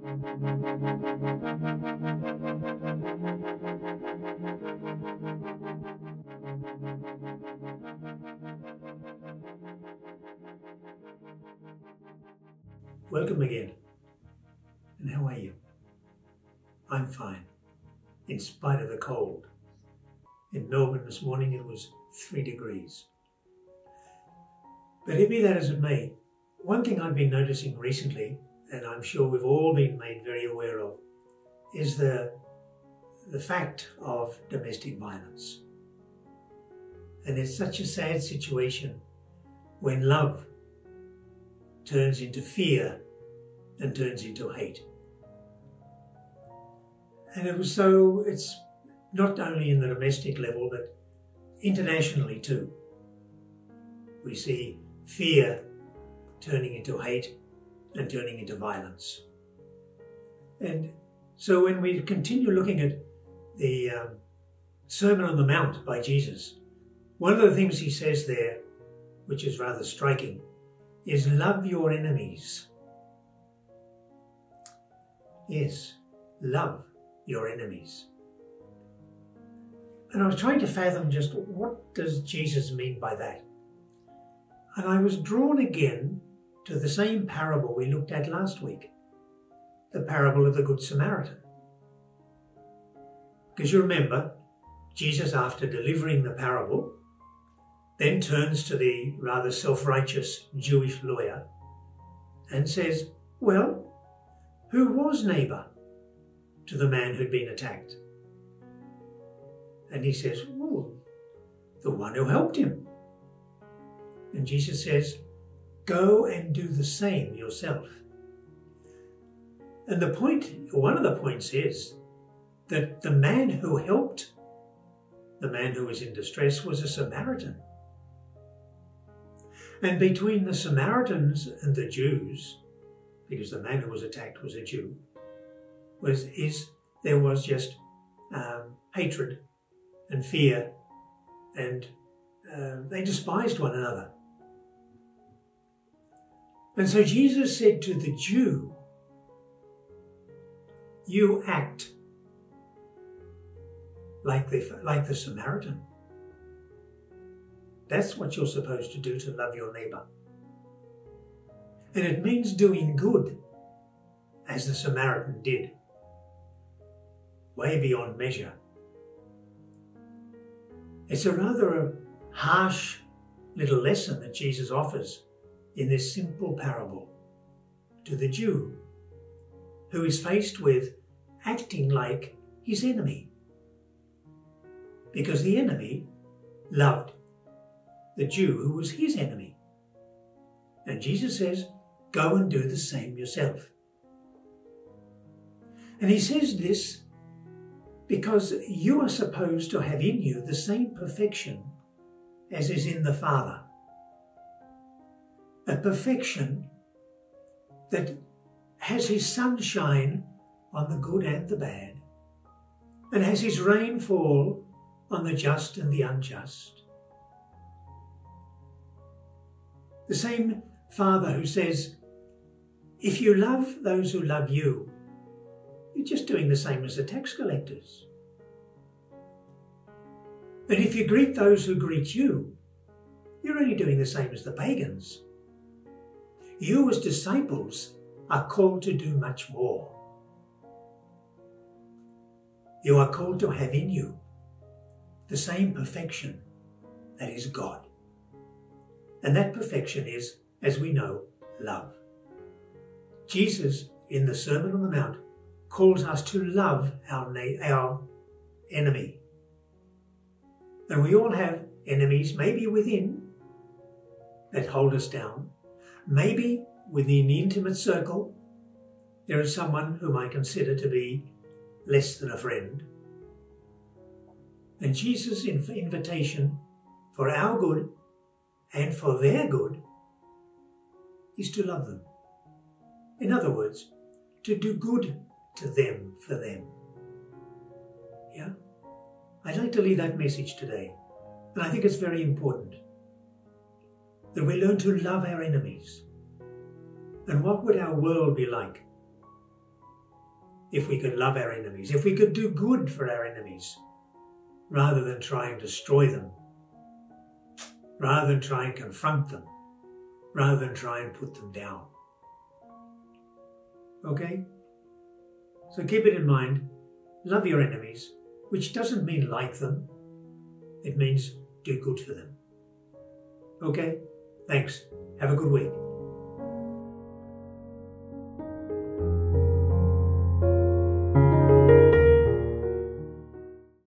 Welcome again. And how are you? I'm fine, in spite of the cold. In Melbourne this morning it was 3 degrees. But be that as it may, one thing I've been noticing recently, and I'm sure we've all been made very aware of, is the fact of domestic violence. And it's such a sad situation when love turns into fear and turns into hate. And it's not only in the domestic level, but internationally too. We see fear turning into hate and turning into violence. And so when we continue looking at the Sermon on the Mount by Jesus, one of the things he says there, which is rather striking, is love your enemies. Yes, love your enemies. And I was trying to fathom just what does Jesus mean by that? And I was drawn again to the same parable we looked at last week, the parable of the Good Samaritan. Because you remember, Jesus, after delivering the parable, then turns to the rather self-righteous Jewish lawyer and says, well, who was neighbour to the man who'd been attacked? And he says, well, the one who helped him. And Jesus says, go and do the same yourself. And the point, or one of the points is that the man who helped the man who was in distress was a Samaritan. And between the Samaritans and the Jews, because the man who was attacked was a Jew, there was just hatred and fear, and they despised one another. And so Jesus said to the Jew, you act like the Samaritan. That's what you're supposed to do to love your neighbour. And it means doing good, as the Samaritan did, way beyond measure. It's a rather harsh little lesson that Jesus offers in this simple parable to the Jew, who is faced with acting like his enemy, because the enemy loved the Jew who was his enemy. And Jesus says, go and do the same yourself. And he says this because you are supposed to have in you the same perfection as is in the Father. A perfection that has his sunshine on the good and the bad, and has his rain fall on the just and the unjust. The same Father who says, if you love those who love you, you're just doing the same as the tax collectors. And if you greet those who greet you, you're only doing the same as the pagans. You as disciples are called to do much more. You are called to have in you the same perfection that is God. And that perfection is, as we know, love. Jesus, in the Sermon on the Mount, calls us to love our enemy. And we all have enemies, maybe within, that hold us down. Maybe within the intimate circle, there is someone whom I consider to be less than a friend. And Jesus' invitation for our good and for their good is to love them. In other words, to do good to them for them. Yeah? I'd like to leave that message today. And I think it's very important that we learn to love our enemies. And what would our world be like if we could love our enemies, if we could do good for our enemies, rather than try and destroy them, rather than try and confront them, rather than try and put them down. Okay? So keep it in mind, love your enemies, which doesn't mean like them. It means do good for them. Okay? Thanks. Have a good week.